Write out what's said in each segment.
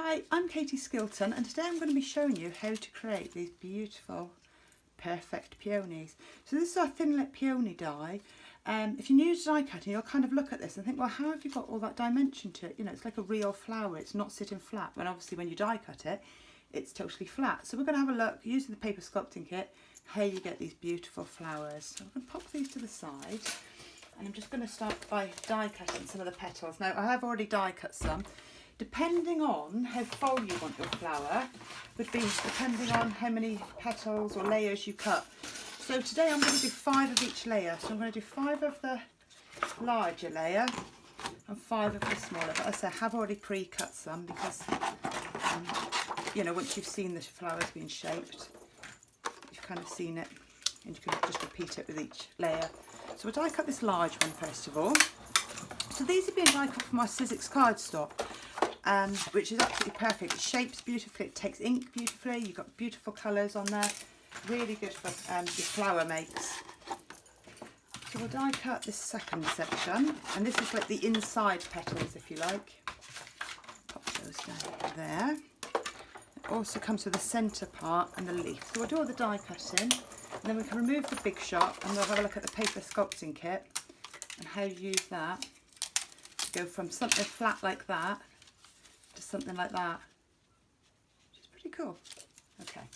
Hi, I'm Katie Skilton and today I'm going to be showing you how to create these beautiful perfect peonies. So this is our Thinlit peony die. If you're new to die cutting, you'll kind of look at this and think, well, how have you got all that dimension to it? You know, it's like a real flower, it's not sitting flat, when obviously when you die cut it, it's totally flat. So we're going to have a look using the paper sculpting kit how you get these beautiful flowers. So I'm going to pop these to the side and I'm just going to start by die cutting some of the petals. Now I have already die cut some. Depending on how full you want your flower would be depending on how many petals or layers you cut. So today I'm going to do 5 of each layer. So I'm going to do 5 of the larger layer and 5 of the smaller. But as I say, I have already pre-cut some because, you know, once you've seen the flowers being shaped, you've kind of seen it and you can just repeat it with each layer. So we'll die cut this large one first of all. So these are being die cut from our Sizzix cardstock. Which is absolutely perfect. It shapes beautifully, it takes ink beautifully, you've got beautiful colours on there, really good for your flower makes. So we'll die cut this second section, and this is like the inside petals if you like. Pop those down there. It also comes with the centre part and the leaf. So we'll do all the die cutting, and then we can remove the Big Shot and we'll have a look at the paper sculpting kit and how you use that to go from something flat like that to something like that, which is pretty cool. Okay,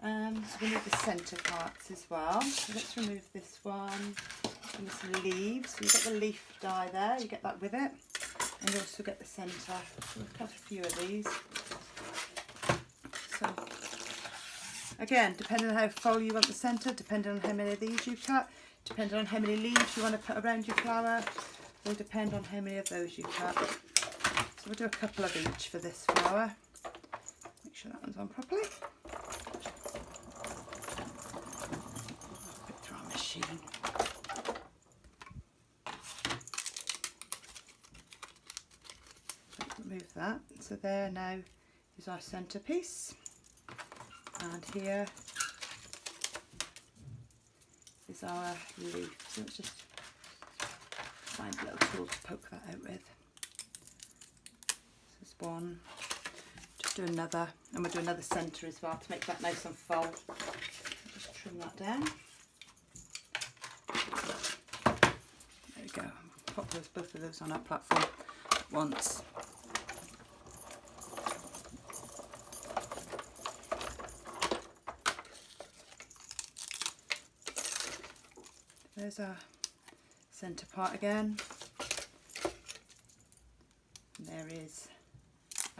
so we need the centre parts as well. So let's remove this one and this leaf. So you've got the leaf die there, you get that with it, and you also get the centre. So we'll cut a few of these. So again, depending on how full you want the centre, depending on how many of these you cut, depending on how many leaves you want to put around your flower, will depend on how many of those you cut. So we'll do a couple of each for this flower. Make sure that one's on properly. Put it through our machine. Remove that. So there now is our centrepiece. And here is our leaf. So let's just find a little tool to poke that out with. One, just do another, and we'll do another centre as well to make that nice and full. Just trim that down. There we go. Pop both of those on our platform at once. There's our centre part again. And there is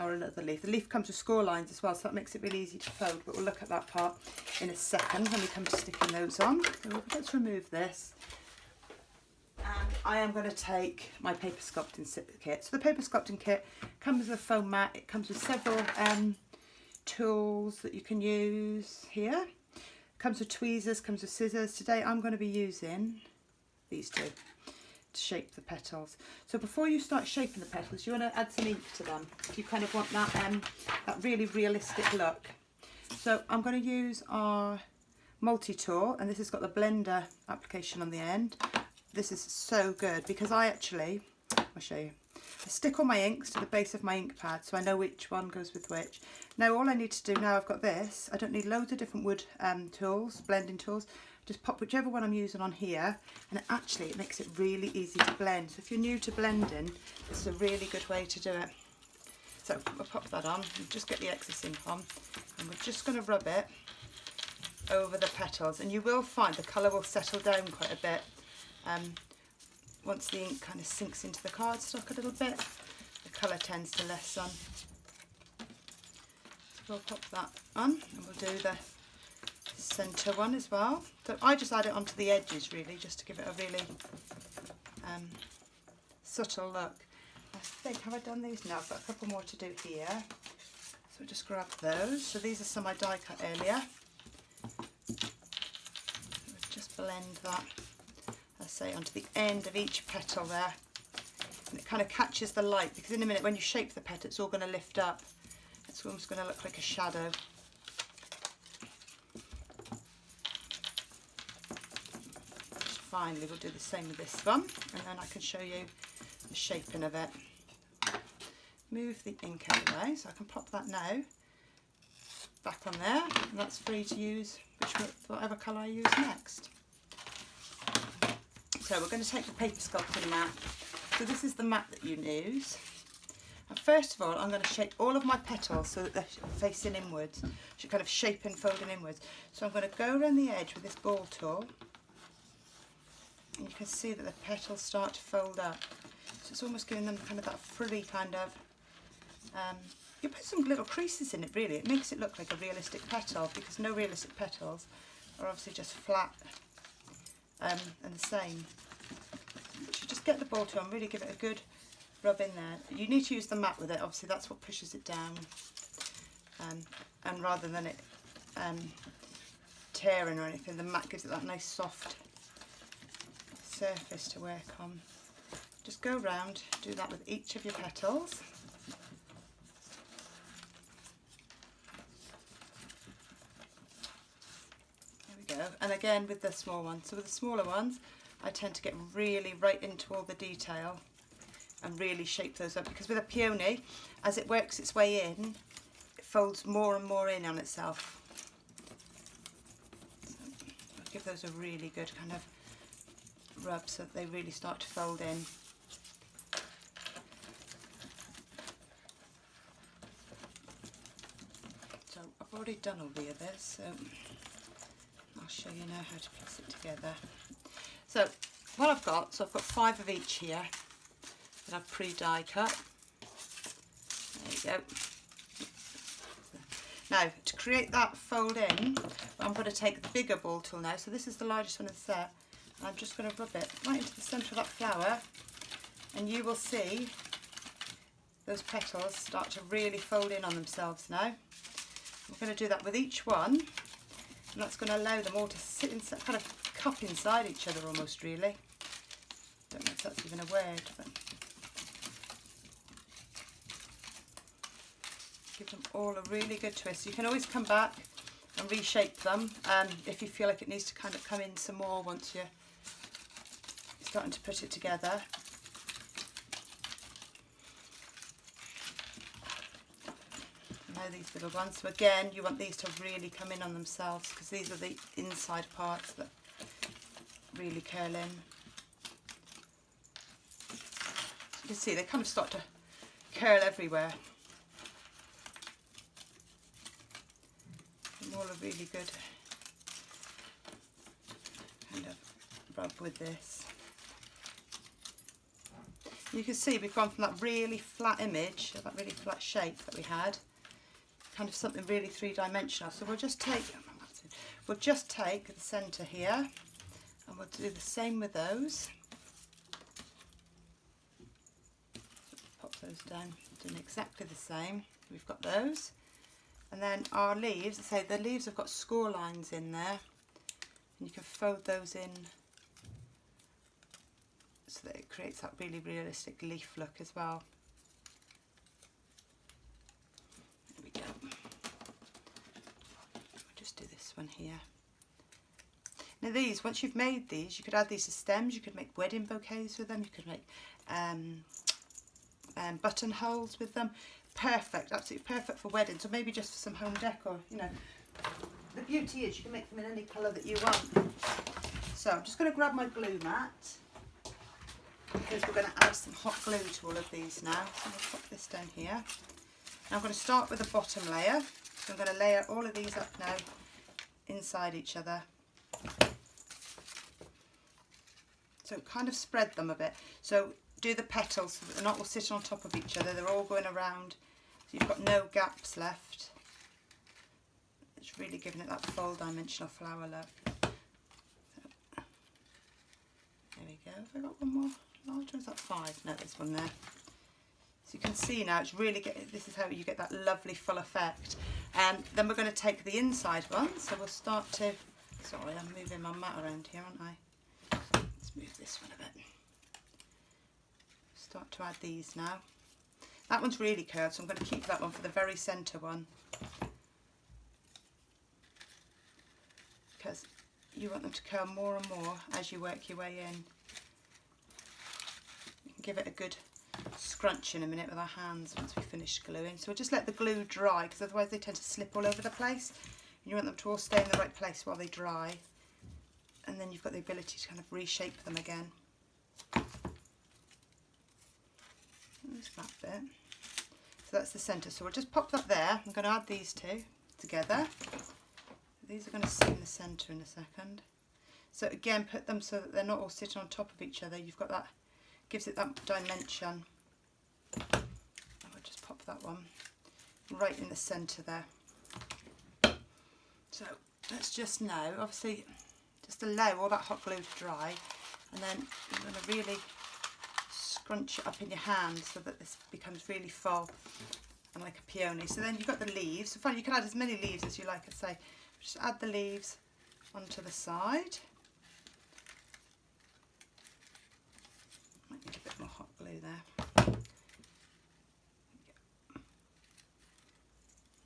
our another leaf. The leaf comes with score lines as well, so that makes it really easy to fold, but we'll look at that part in a second when we come to sticking those on. So let's remove this. And I am going to take my paper sculpting kit. So the paper sculpting kit comes with a foam mat, it comes with several tools that you can use here. It comes with tweezers, comes with scissors. Today I'm going to be using these two to shape the petals. So before you start shaping the petals, you want to add some ink to them if you kind of want that that really realistic look. So I'm going to use our Multi Tool, and this has got the blender application on the end. This is so good because I'll show you. I stick all my inks to the base of my ink pad so I know which one goes with which. Now all I need to do, now I've got this, I don't need loads of different wood tools, blending tools. Just pop whichever one I'm using on here, and it makes it really easy to blend. So if you're new to blending, this is a really good way to do it. So we'll pop that on and just get the excess ink on, and we're just going to rub it over the petals, and you will find the colour will settle down quite a bit once the ink kind of sinks into the cardstock a little bit. The colour tends to lessen. So we'll pop that on, and we'll do the centre one as well. So I just add it onto the edges really, just to give it a really subtle look. I think, have I done these? No, I've got a couple more to do here. So just grab those. So these are some I die cut earlier. Let's just blend that, I say, onto the end of each petal there. And it kind of catches the light, because in a minute when you shape the petal, it's all going to lift up. It's almost going to look like a shadow. Finally, we'll do the same with this one, and then I can show you the shaping of it. move the ink out of the way so I can pop that now back on there, and that's free to use whatever colour I use next. So we're going to take the paper sculpting mat. So this is the mat that you use. And first of all, I'm going to shape all of my petals so that they're facing inwards, so kind of shaping, folding inwards. So I'm going to go around the edge with this ball tool, and you can see that the petals start to fold up. So it's almost giving them kind of that frilly kind of, you put some little creases in it really, it makes it look like a realistic petal, because no realistic petals are obviously just flat and the same. But you just get the ball tool and really give it a good rub in there. You need to use the mat with it, obviously that's what pushes it down, and rather than it tearing or anything, the mat gives it that nice soft surface to work on. Just go round, do that with each of your petals. There we go. And again with the small ones. So with the smaller ones, I tend to get really right into all the detail and really shape those up, because with a peony, as it works its way in, it folds more and more in on itself. So I'll give those a really good kind of rub so that they really start to fold in. So I've already done all the others, so I'll show you now how to piece it together. So what I've got 5 of each here that I've pre-die cut. There you go. Now to create that fold in, I'm going to take the bigger ball tool now. So this is the largest one of the set. I'm just going to rub it right into the centre of that flower, and you will see those petals start to really fold in on themselves now. We're going to do that with each one, and that's going to allow them all to sit inside, kind of cup inside each other almost really. Don't know if that's even a word, but give them all a really good twist. You can always come back and reshape them if you feel like it needs to kind of come in some more once you're starting to put it together. Now these little ones, so again you want these to really come in on themselves, because these are the inside parts that really curl in. You can see they kind of start to curl everywhere. And all a really good kind of rub with this. You can see we've gone from that really flat image, that really flat shape that we had, kind of something really three-dimensional. So we'll just take the centre here, and we'll do the same with those. Pop those down, doing exactly the same. We've got those, and then our leaves. I say the leaves have got score lines in there, and you can fold those in so that it creates that really realistic leaf look as well. There we go. We'll just do this one here. Now these, once you've made these, you could add these as stems, you could make wedding bouquets with them, you could make buttonholes with them. Perfect, absolutely perfect for weddings, or maybe just for some home decor, you know. The beauty is you can make them in any colour that you want. So I'm just going to grab my glue mat, because we're going to add some hot glue to all of these now. So I'm going to pop this down here. Now I'm going to start with the bottom layer. So I'm going to layer all of these up now inside each other. So kind of spread them a bit. So do the petals so that they're not all sitting on top of each other. They're all going around, so you've got no gaps left. It's really giving it that full dimensional flower look. So, there we go. Have I got one more large, or is that 5? No, there's one there. So you can see now it's really this is how you get that lovely full effect. And then we're going to take the inside one. So we'll start to, sorry, I'm moving my mat around here, aren't I? Let's move this one a bit. Start to add these now. That one's really curved, so I'm going to keep that one for the very centre one, because you want them to curl more and more as you work your way in. You can give it a good scrunch in a minute with our hands once we finish gluing. So we'll just let the glue dry, because otherwise they tend to slip all over the place. And you want them to all stay in the right place while they dry. And then you've got the ability to kind of reshape them again. There's that bit. So that's the centre. So we'll just pop that there. I'm going to add these two together. These are going to sit in the centre in a second. So again, put them so that they're not all sitting on top of each other. You've got that, gives it that dimension. And we'll just pop that one right in the centre there. So let's just now, obviously, just allow all that hot glue to dry, and then you're going to really scrunch it up in your hand so that this becomes really full and like a peony. So then you've got the leaves. So fine, you can add as many leaves as you like. I say, just add the leaves onto the side. Might need a bit more hot glue there.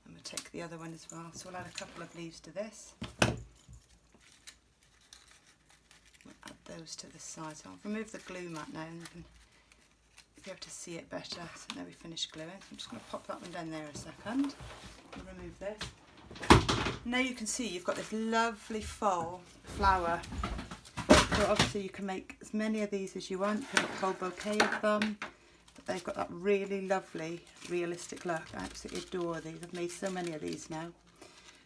And we'll take the other one as well. So we'll add a couple of leaves to this. We'll add those to the side. So I'll remove the glue mat now, and you can be able to see it better. So now we finished gluing. So I'm just going to pop that one down there a second and remove this. Now you can see you've got this lovely full flower. So obviously you can make as many of these as you want. You can make a whole bouquet of them. But they've got that really lovely, realistic look. I absolutely adore these. I've made so many of these now.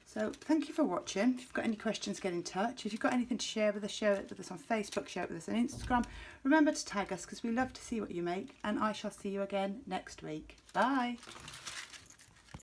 So thank you for watching. If you've got any questions, get in touch. If you've got anything to share with us, share it with us on Facebook, share it with us on Instagram. Remember to tag us, because we love to see what you make, and I shall see you again next week. Bye.